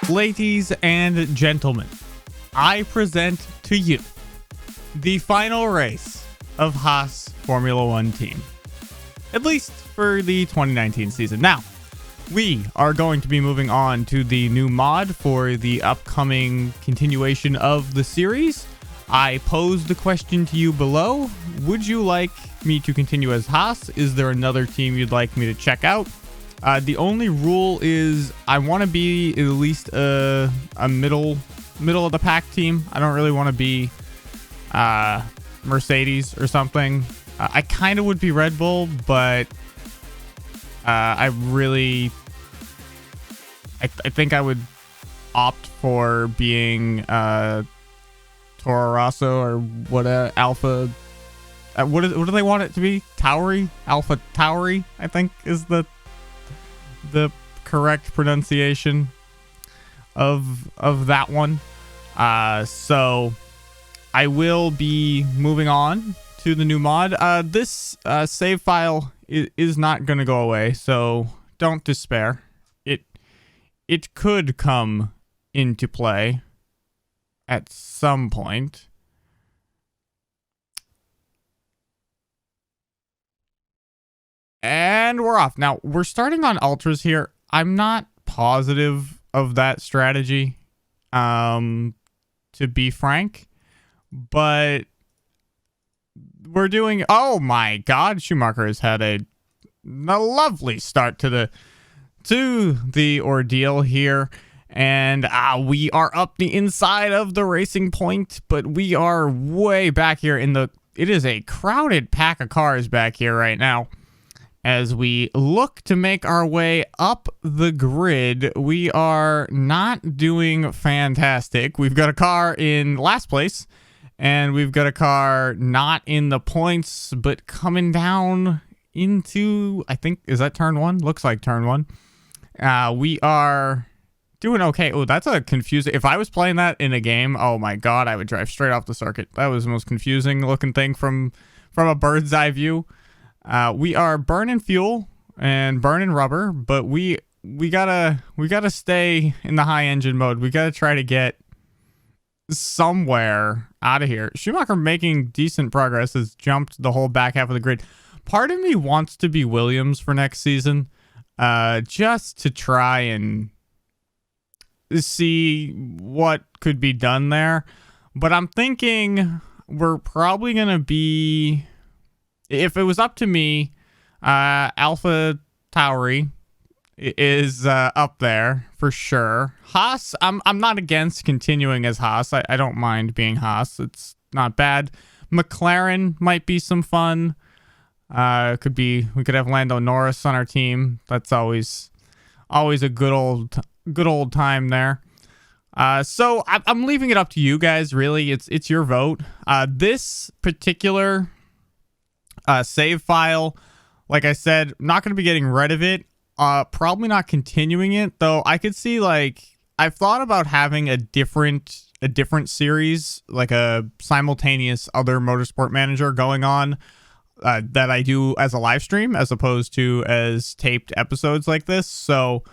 Ladies and gentlemen, I present to you the final race of Haas Formula One team, at least for the 2019 season. Now, we are going to be moving on to the new mod for the upcoming continuation of the series. I posed the question to you below. Would you like me to continue as Haas? Is there another team you'd like me to check out? The only rule is I want to be at least a middle of the pack team. I don't really want to be Mercedes or something. I kind of would be Red Bull, but I think I would opt for being Toro Rosso or what Alpha. What do they want it to be? Tauri? Alpha Tauri, I think is the correct pronunciation of that one. So I will be moving on to the new mod. This save file is not going to go away, so don't despair. It could come into play at some point. And we're off. Now, we're starting on Ultras here. I'm not positive of that strategy, to be frank. But we're doing... Oh my god, Schumacher has had a lovely start to the ordeal here. And we are up the inside of the racing point, but we are way back here in the... It is a crowded pack of cars back here right now. As we look to make our way up the grid, we are not doing fantastic. We've got a car in last place, and we've got a car not in the points, but coming down into, I think, is that turn one? Looks like turn one. We are doing okay. Oh, that's a confusing... If I was playing that in a game, oh my god, I would drive straight off the circuit. That was the most confusing looking thing from a bird's eye view. We are burning fuel and burning rubber, but we gotta stay in the high engine mode. We gotta try to get somewhere out of here. Schumacher making decent progress, has jumped the whole back half of the grid. Part of me wants to be Williams for next season, just to try and see what could be done there. But I'm thinking we're probably gonna be... If it was up to me, Alpha Tauri is up there for sure. Haas, I'm not against continuing as Haas. I don't mind being Haas. It's not bad. McLaren might be some fun. We could have Lando Norris on our team. That's always a good old time there. So I'm leaving it up to you guys. Really, it's your vote. This particular save file, like I said, not going to be getting rid of it. Probably not continuing it, though. I could see, like, I've thought about having a different series, like a simultaneous other Motorsport Manager going on that I do as a live stream as opposed to as taped episodes like this. So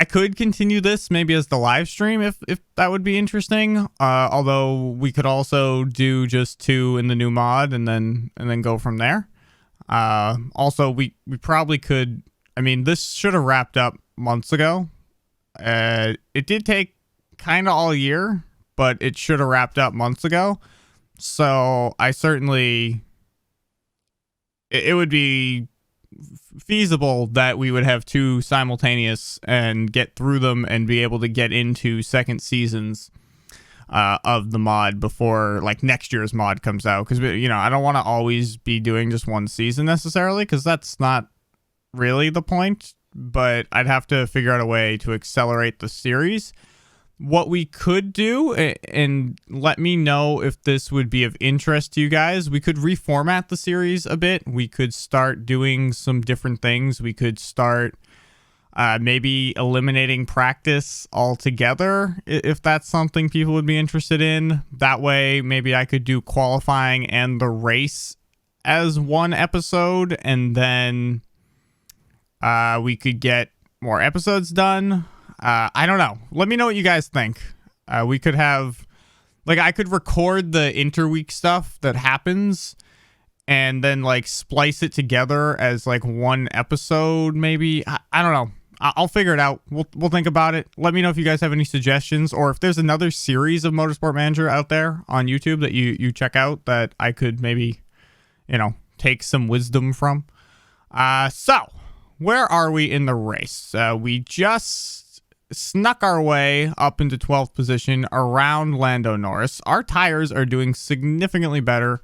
I could continue this maybe as the live stream if that would be interesting. Although we could also do just 2 in the new mod and then go from there. Also, we probably could... I mean, this should have wrapped up months ago. It did take kind of all year, but it should have wrapped up months ago. So I certainly... It would be feasible that we would have 2 simultaneous and get through them and be able to get into second seasons of the mod before like next year's mod comes out, because I don't want to always be doing just one season necessarily, because that's not really the point. But I'd have to figure out a way to accelerate the series. What we could do, and let me know if this would be of interest to you guys, we could reformat the series a bit. We could start doing some different things. We could start maybe eliminating practice altogether, if that's something people would be interested in. That way, maybe I could do qualifying and the race as one episode, and then we could get more episodes done. I don't know. Let me know what you guys think. We could have, like, I could record the interweek stuff that happens and then, like, splice it together as, like, one episode, maybe. I don't know. I'll figure it out. We'll think about it. Let me know if you guys have any suggestions, or if there's another series of Motorsport Manager out there on YouTube that you check out that I could maybe, take some wisdom from. So, where are we in the race? We just snuck our way up into 12th position around Lando Norris. Our tires are doing significantly better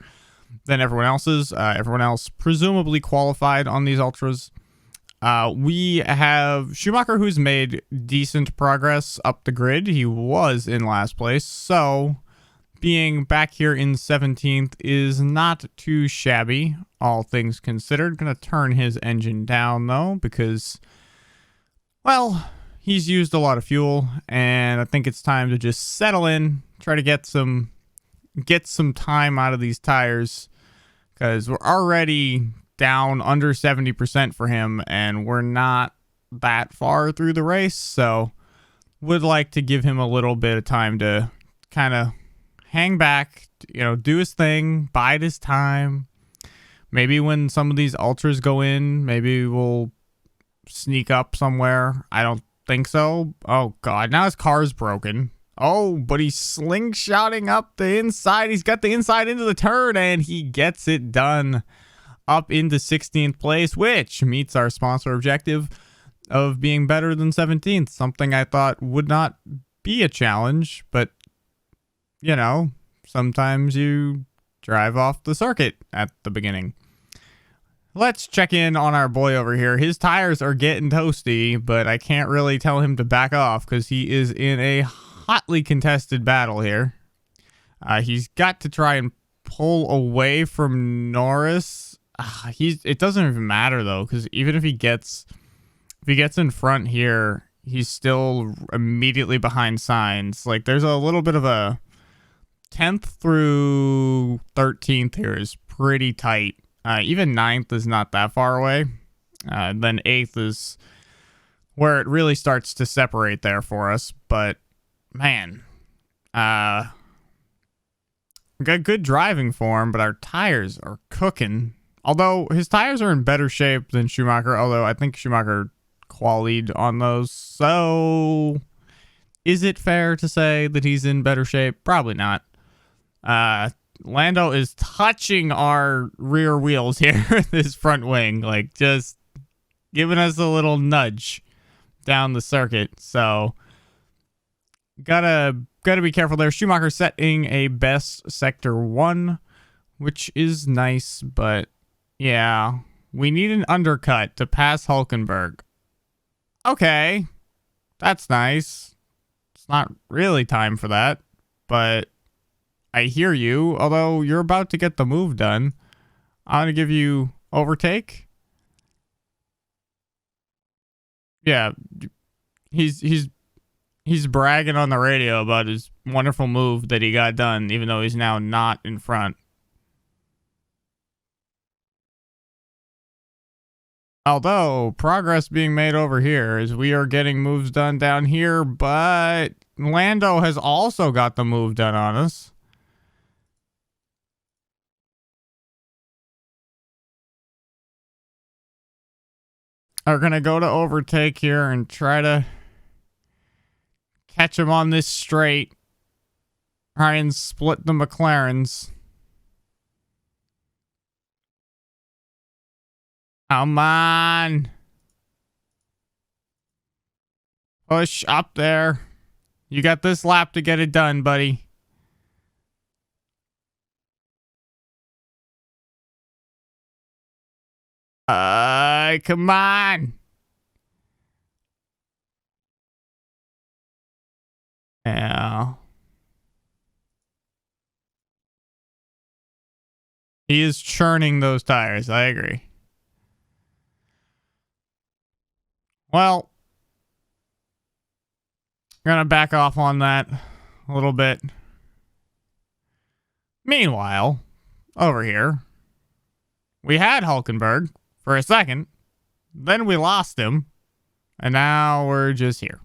than everyone else's. Everyone else presumably qualified on these ultras. We have Schumacher, who's made decent progress up the grid. He was in last place, so being back here in 17th is not too shabby, all things considered. Gonna turn his engine down, though, because, well, he's used a lot of fuel, and I think it's time to just settle in, try to get some time out of these tires, because we're already down under 70% for him, and we're not that far through the race, so would like to give him a little bit of time to kind of hang back, do his thing, bide his time. Maybe when some of these ultras go in, maybe we'll sneak up somewhere. I don't think so. Oh god, now his car's broken. Oh, but he's slingshotting up the inside. He's got the inside into the turn, and he gets it done up into 16th place, which meets our sponsor objective of being better than 17th. Something I thought would not be a challenge, but, sometimes you drive off the circuit at the beginning. Let's check in on our boy over here. His tires are getting toasty, but I can't really tell him to back off because he is in a hotly contested battle here. He's got to try and pull away from Norris. It doesn't even matter though, because even if he gets in front here, he's still immediately behind Sainz. Like, there's a little bit of a 10th through 13th here is pretty tight. Even 9th is not that far away. Then 8th is where it really starts to separate there for us. But man, got good driving form, but our tires are cooking. Although his tires are in better shape than Schumacher, although I think Schumacher qualied on those. So is it fair to say that he's in better shape? Probably not. Lando is touching our rear wheels here with his front wing, like just giving us a little nudge down the circuit. So gotta be careful there. Schumacher setting a best sector 1, which is nice, but yeah, we need an undercut to pass Hulkenberg. Okay, that's nice. It's not really time for that, but I hear you. Although you're about to get the move done, I'm gonna give you overtake. Yeah, he's bragging on the radio about his wonderful move that he got done, even though he's now not in front. Although progress being made over here as we are getting moves done down here, but Lando has also got the move done on us. Are going to go to overtake here and try to catch him on this straight. Try and split the McLarens. Come on. Push up there. You got this lap to get it done, buddy. Come on. Yeah. He is churning those tires. I agree. Well, I'm gonna back off on that a little bit. Meanwhile, over here, we had Hulkenberg for a second, then we lost him, and now we're just here.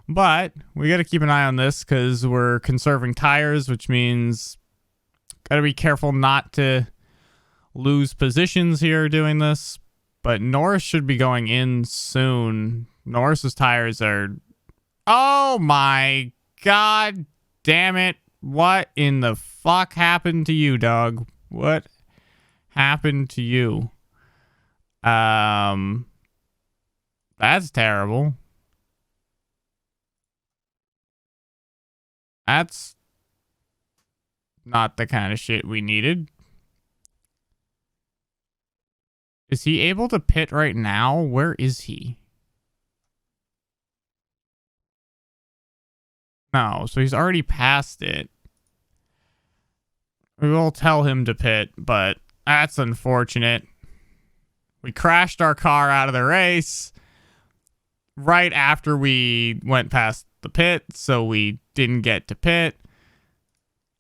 But we got to keep an eye on this because we're conserving tires, which means got to be careful not to lose positions here doing this. But Norris should be going in soon. Norris's tires are... Oh my god damn it. What in the fuck happened to you, dog? What happened to you? That's terrible. That's not the kind of shit we needed. Is he able to pit right now? Where is he? No, so he's already past it. We will tell him to pit, but that's unfortunate. We crashed our car out of the race right after we went past the pit, so we didn't get to pit.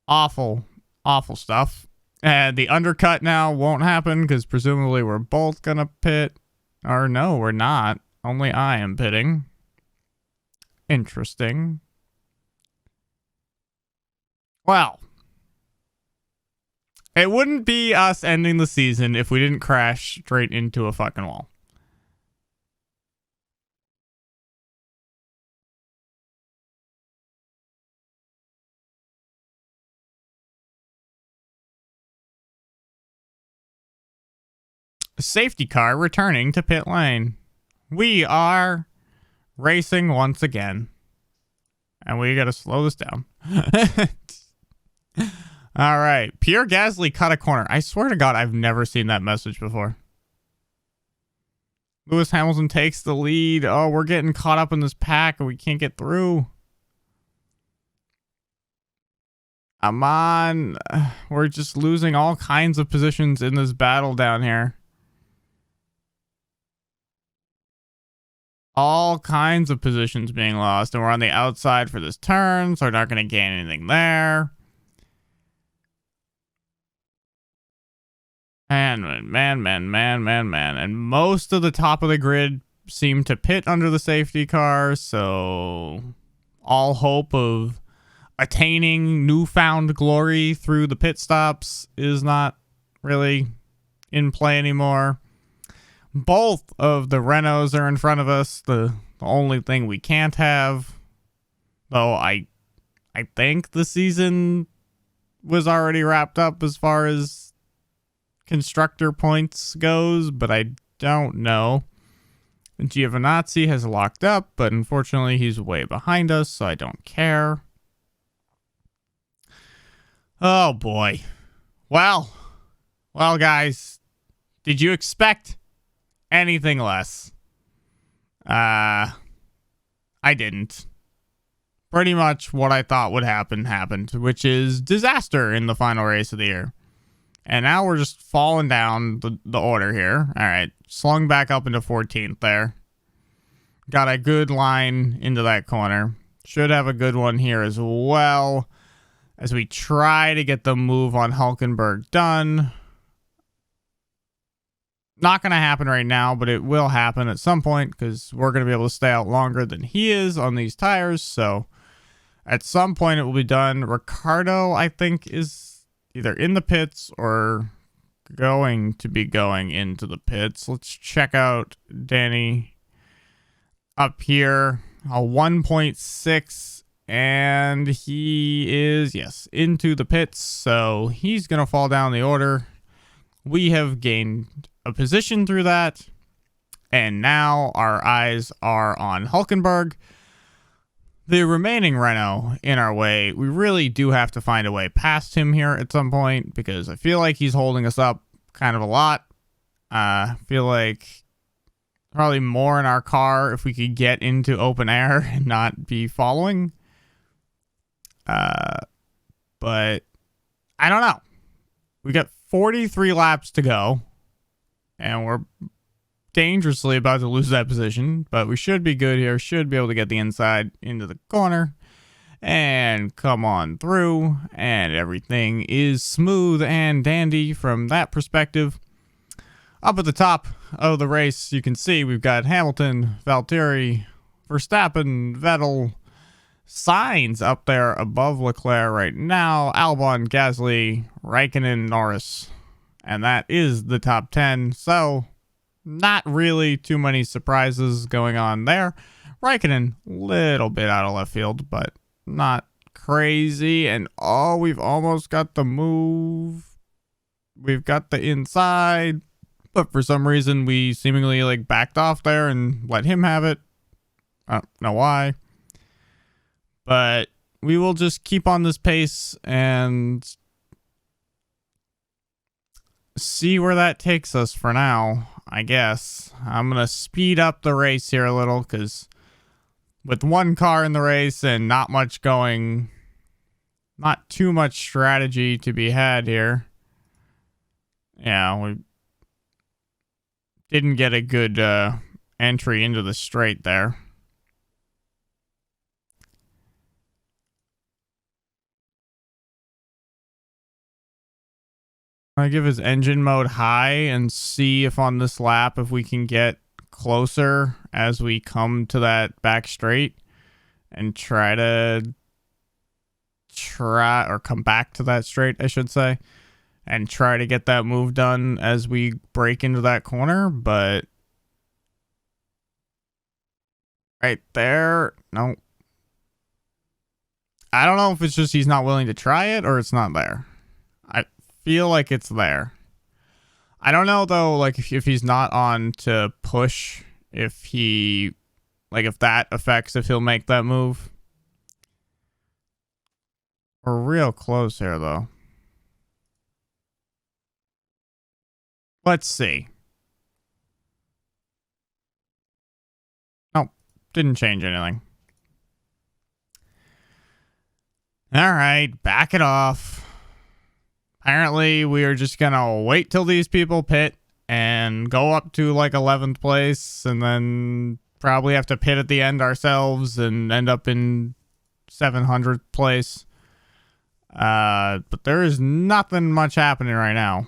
Awful, awful stuff. And the undercut now won't happen because presumably we're both gonna pit. Or no, we're not. Only I am pitting. Interesting. Well, it wouldn't be us ending the season if we didn't crash straight into a fucking wall. Safety car returning to pit lane. We are racing once again. And we gotta slow this down. All right. Pierre Gasly cut a corner. I swear to God, I've never seen that message before. Lewis Hamilton takes the lead. Oh, we're getting caught up in this pack and we can't get through. Come on. We're just losing all kinds of positions in this battle down here. All kinds of positions being lost, and we're on the outside for this turn, so we're not going to gain anything there. Man. And most of the top of the grid seem to pit under the safety car, so all hope of attaining newfound glory through the pit stops is not really in play anymore. Both of the Renaults are in front of us. The only thing we can't have, though I think the season was already wrapped up as far as constructor points goes, but I don't know. Giovinazzi has locked up, but unfortunately he's way behind us, so I don't care. Oh boy. Well, guys, did you expect anything less? I didn't. Pretty much what I thought would happen happened, which is disaster in the final race of the year. And now we're just falling down the order here. All right, slung back up into 14th there. Got a good line into that corner. Should have a good one here as well as we try to get the move on Hülkenberg done. Not going to happen right now, but it will happen at some point because we're going to be able to stay out longer than he is on these tires. So at some point it will be done. Ricardo, I think, is either in the pits or going to be going into the pits. Let's check out Danny up here. A 1.6, and he is, yes, into the pits. So he's going to fall down the order. We have gained a position through that, and now our eyes are on Hülkenberg. The remaining Renault in our way, we really do have to find a way past him here at some point, because I feel like he's holding us up kind of a lot. I feel like probably more in our car if we could get into open air and not be following. But I don't know. We got 43 laps to go, and we're dangerously about to lose that position, but we should be good here. Should be able to get the inside into the corner and come on through, and everything is smooth and dandy from that perspective. Up at the top of the race, you can see we've got Hamilton, Valtteri, Verstappen, Vettel, Sainz up there above Leclerc right now. Albon, Gasly, Raikkonen, Norris. And that is the top 10. So, not really too many surprises going on there. Raikkonen, little bit out of left field, but not crazy. And oh, we've almost got the move. We've got the inside, but for some reason we seemingly like backed off there and let him have it. I don't know why. But we will just keep on this pace and see where that takes us for now, I guess. I'm going to speed up the race here a little because with one car in the race and not too much strategy to be had here. Yeah, we didn't get a good entry into the straight there. I give his engine mode high and see if on this lap if we can get closer as we come to that back straight and come back to that straight, I should say, and try to get that move done as we break into that corner. But right there, no. I don't know if it's just he's not willing to try it or it's not there. I feel like it's there. I don't know though, like if he's not on to push, if that affects if he'll make that move. We're real close here though. Let's see. Oh, didn't change anything. All right, back it off. Apparently, we are just going to wait till these people pit and go up to like 11th place and then probably have to pit at the end ourselves and end up in 700th place. But there is nothing much happening right now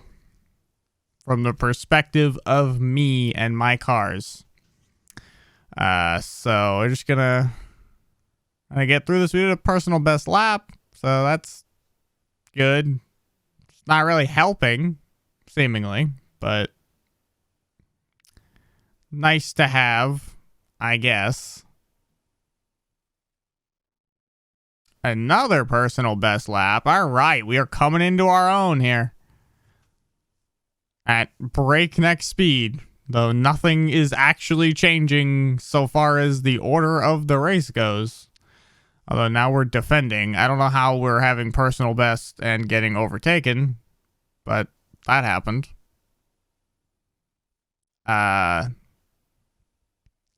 from the perspective of me and my cars. So we're just going to get through this. We did a personal best lap, so that's good. Not really helping, seemingly, but nice to have, I guess. Another personal best lap. All right, we are coming into our own here at breakneck speed, though nothing is actually changing so far as the order of the race goes. Although now we're defending. I don't know how we're having personal best and getting overtaken, but that happened.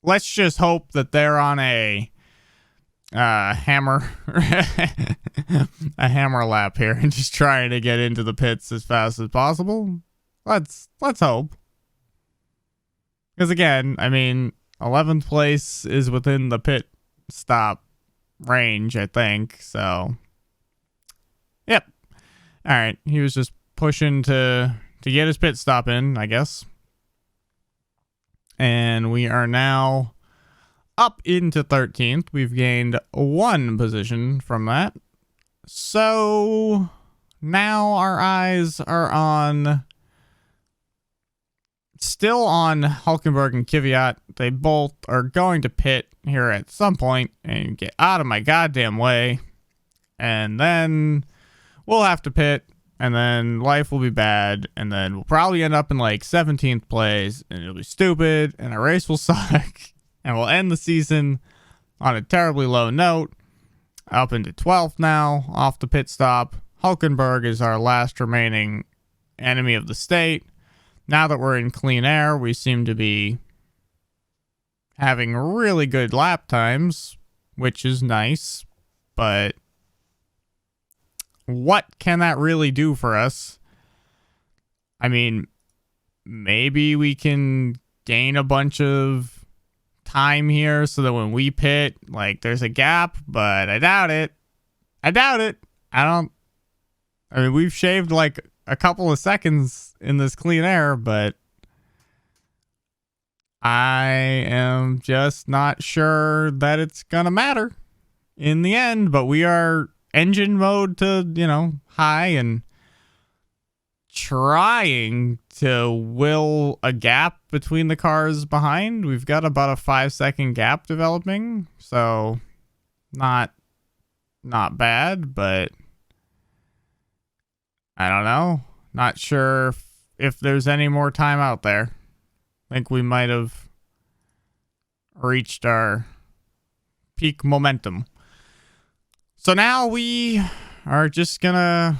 Let's just hope that they're on a hammer a hammer lap here and just trying to get into the pits as fast as possible. Let's hope. Because again, I mean, 11th place is within the pit stop range, I think. So, yep. All right, he was just pushing to get his pit stop in, I guess. And we are now up into 13th. We've gained 1 position from that. So now our eyes are still on Hulkenberg and Kvyat. They both are going to pit here at some point and get out of my goddamn way. And then we'll have to pit, and then life will be bad, and then we'll probably end up in like 17th place, and it'll be stupid, and our race will suck, and we'll end the season on a terribly low note. Up into 12th now, off the pit stop. Hulkenberg is our last remaining enemy of the state. Now that we're in clean air, we seem to be having really good lap times, which is nice, but what can that really do for us? I mean, maybe we can gain a bunch of time here so that when we pit, like, there's a gap, but I doubt it. I mean, we've shaved like a couple of seconds in this clean air, but I am just not sure that it's going to matter in the end, but we are engine mode to, high and trying to will a gap between the cars behind. We've got about a 5-second gap developing, so not bad, but I don't know. Not sure if there's any more time out there. I think we might have reached our peak momentum. So now we are just gonna,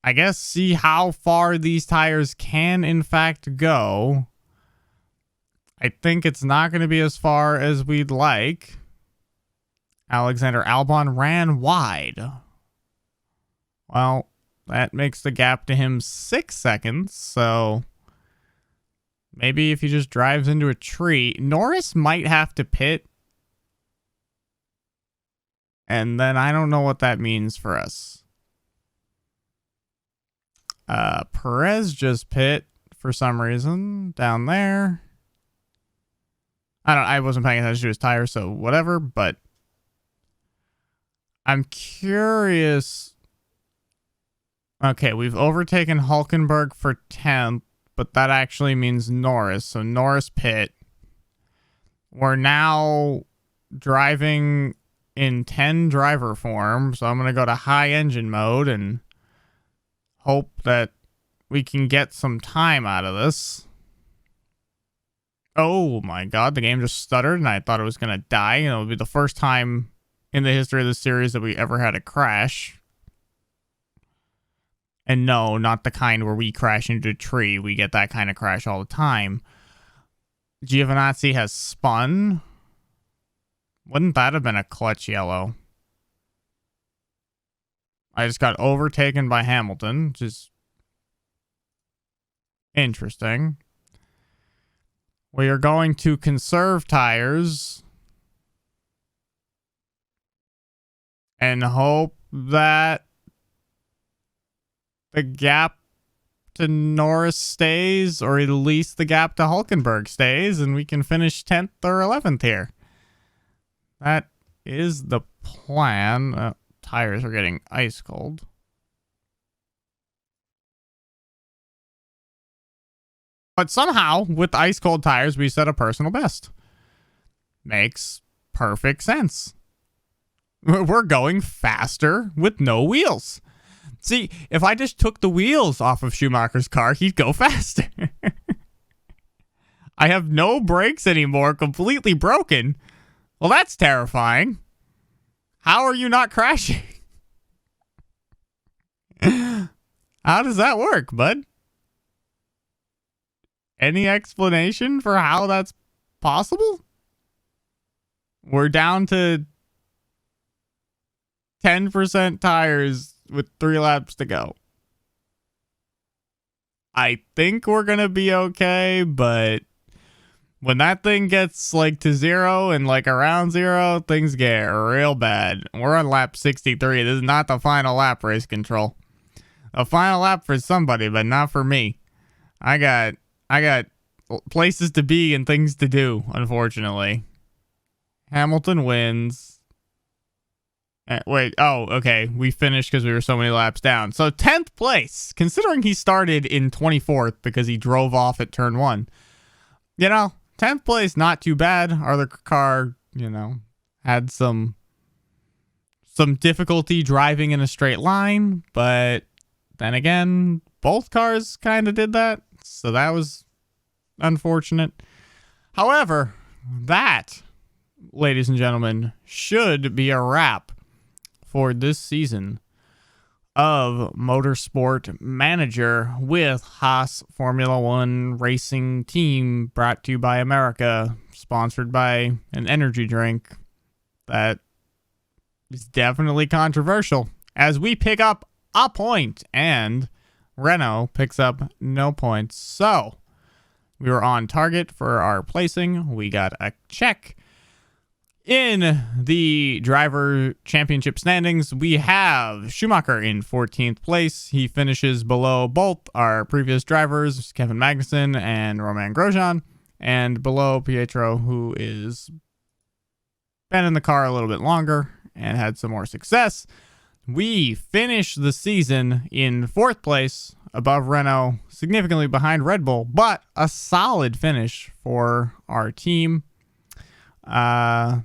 I guess, see how far these tires can in fact go. I think it's not going to be as far as we'd like. Alexander Albon ran wide. Well, that makes the gap to him 6 seconds, so maybe if he just drives into a tree, Norris might have to pit. And then I don't know what that means for us. Perez just pit for some reason down there. I wasn't paying attention to his tires, so whatever, but I'm curious. Okay, we've overtaken Hulkenberg for 10th, but that actually means Norris. So Norris pit. We're now driving in 10 driver form, so I'm going to go to high engine mode and hope that we can get some time out of this. Oh my god, the game just stuttered and I thought it was going to die. And it would be the first time in the history of the series that we ever had a crash. And no, not the kind where we crash into a tree. We get that kind of crash all the time. Giovinazzi has spun. Wouldn't that have been a clutch yellow? I just got overtaken by Hamilton, which is interesting. We are going to conserve tires and hope that the gap to Norris stays, or at least the gap to Hulkenberg stays, and we can finish 10th or 11th here. That is the plan. Tires are getting ice cold. But somehow, with ice cold tires, we set a personal best. Makes perfect sense. We're going faster with no wheels. See, if I just took the wheels off of Schumacher's car, he'd go faster. I have no brakes anymore, completely broken. Well, that's terrifying. How are you not crashing? How does that work, bud? Any explanation for how that's possible? We're down to 10% tires with 3 laps to go. I think we're going to be okay, but when that thing gets like to 0 and like around 0, things get real bad. We're on lap 63. This is not the final lap, race control. A final lap for somebody, but not for me. I got places to be and things to do, unfortunately. Hamilton wins. Wait, okay. We finished because we were so many laps down. So 10th place, considering he started in 24th because he drove off at turn 1. 10th place, not too bad. Our other car, had some difficulty driving in a straight line, but then again, both cars kind of did that, so that was unfortunate. However, that, ladies and gentlemen, should be a wrap for this season of Motorsport Manager with Haas Formula One Racing Team, brought to you by America, sponsored by an energy drink that is definitely controversial, as we pick up a point and Renault picks up no points. So we were on target for our placing. We got a check. In the driver championship standings, we have Schumacher in 14th place. He finishes below both our previous drivers, Kevin Magnussen and Romain Grosjean. And below Pietro, who is been in the car a little bit longer and had some more success. We finished the season in 4th place, above Renault, significantly behind Red Bull, but a solid finish for our team. Yeah,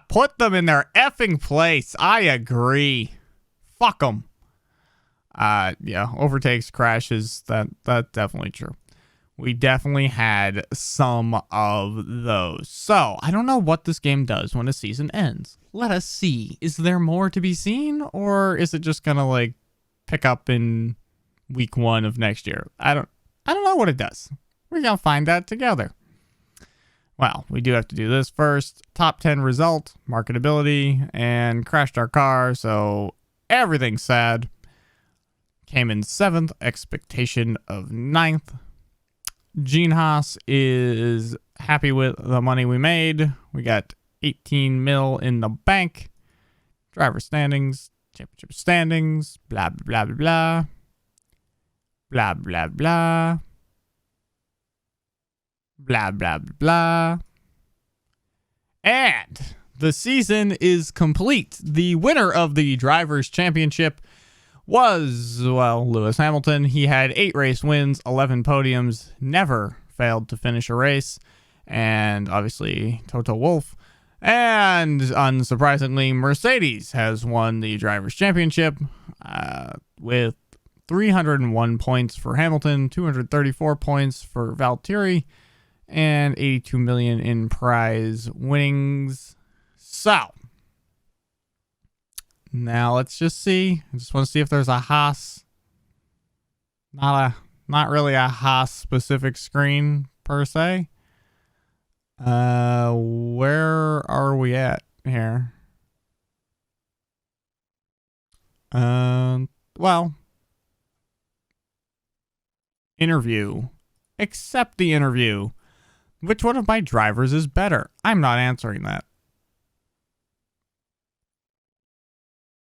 put them in their effing place. I agree. Fuck them. Overtakes, crashes, that's definitely true. We definitely had some of those. So, I don't know what this game does when a season ends. Let us see. Is there more to be seen? Or is it just gonna, like, pick up in week 1 of next year? I don't know what it does. We're gonna find that together. Well, we do have to do this first. Top 10 result, marketability, and crashed our car, so everything's sad. Came in 7th, expectation of 9th. Gene Haas is happy with the money we made. We got 18 mil in the bank. Driver standings, championship standings, blah, blah, blah, blah. Blah, blah, blah. Blah, blah, blah. And the season is complete. The winner of the Drivers' Championship was, well, Lewis Hamilton. He had 8 race wins, 11 podiums, never failed to finish a race. And obviously, Toto Wolff. And unsurprisingly, Mercedes has won the Drivers' Championship with 301 points for Hamilton, 234 points for Valtteri, and 82 million in prize winnings. So, now let's just see. I just want to see if there's a Haas. Not really a Haas specific screen per se. Where are we at here? Well, interview. Accept the interview. Which one of my drivers is better? I'm not answering that.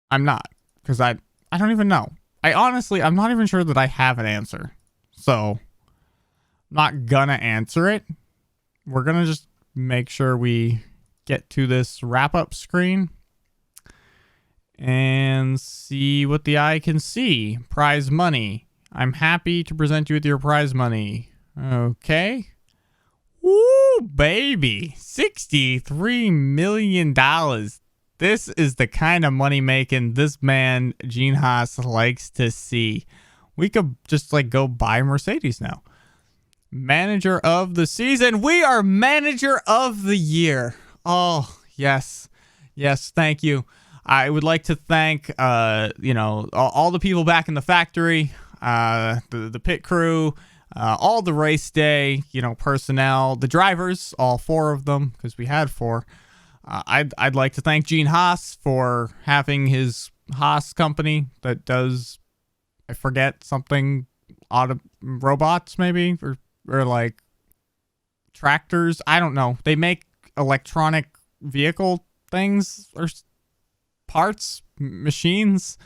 I'm not, because I don't even know. I'm not even sure that I have an answer. So, I'm not gonna answer it. We're gonna just make sure we get to this wrap-up screen and see what the eye can see. Prize money. I'm happy to present you with your prize money. Okay. Woo, baby. $63 million. This is the kind of money making this man, Gene Haas, likes to see. We could just go buy Mercedes now. Manager of the season. We are manager of the year. Oh, yes. Yes, thank you. I would like to thank, all the people back in the factory, the pit crew, all the race day, personnel, the drivers, all 4 of them, because we had 4. I'd like to thank Gene Haas for having his Haas company that does, I forget, something, robots maybe, or like tractors. I don't know. They make electronic vehicle things or parts, machines,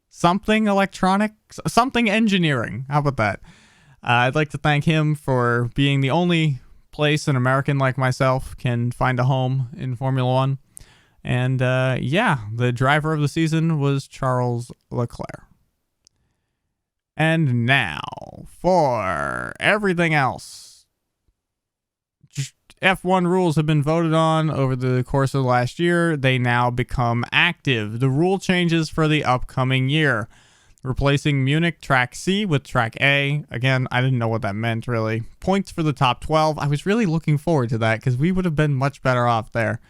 something electronic, something engineering. How about that? I'd like to thank him for being the only place an American like myself can find a home in Formula One. And the driver of the season was Charles Leclerc. And now for everything else. F1 rules have been voted on over the course of last year. They now become active. The rule changes for the upcoming year. Replacing Munich Track C with Track A. Again, I didn't know what that meant, really. Points for the top 12. I was really looking forward to that because we would have been much better off there.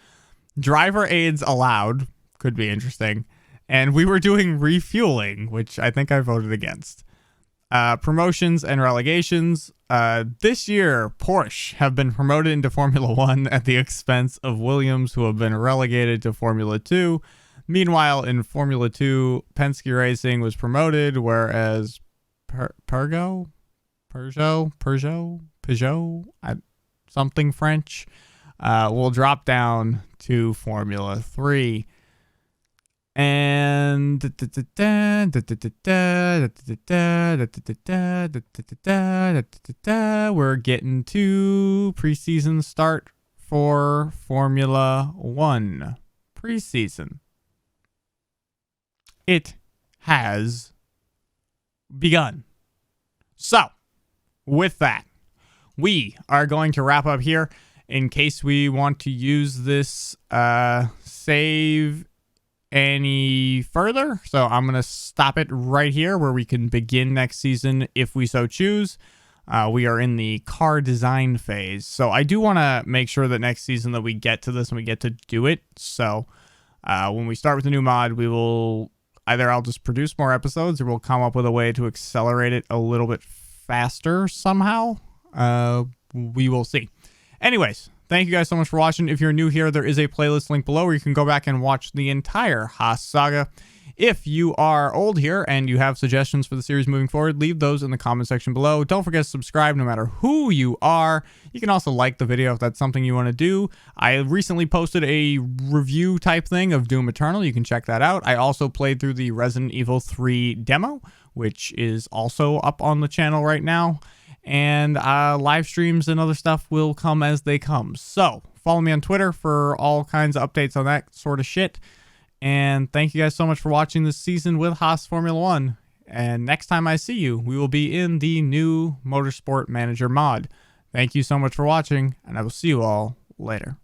Driver aids allowed. Could be interesting. And we were doing refueling, which I think I voted against. Promotions and relegations. This year, Porsche have been promoted into Formula 1 at the expense of Williams, who have been relegated to Formula 2. Meanwhile, in Formula 2, Penske Racing was promoted, whereas Peugeot, something French, will drop down to Formula 3. And we're getting to preseason start for Formula One. Preseason. It has begun. So, with that, we are going to wrap up here. In case we want to use this save any further, so I'm going to stop it right here where we can begin next season if we so choose. We are in the car design phase, so I do want to make sure that next season that we get to this and we get to do it. So when we start with the new mod, we will either I'll just produce more episodes or we'll come up with a way to accelerate it a little bit faster somehow. We will see. Anyways, thank you guys so much for watching. If you're new here, there is a playlist link below where you can go back and watch the entire Haas saga. If you are old here and you have suggestions for the series moving forward, leave those in the comment section below. Don't forget to subscribe no matter who you are. You can also like the video if that's something you want to do. I recently posted a review type thing of Doom Eternal. You can check that out. I also played through the Resident Evil 3 demo, which is also up on the channel right now. And live streams and other stuff will come as they come. So follow me on Twitter for all kinds of updates on that sort of shit. And thank you guys so much for watching this season with Haas Formula One. And next time I see you, we will be in the new Motorsport Manager mod. Thank you so much for watching, and I will see you all later.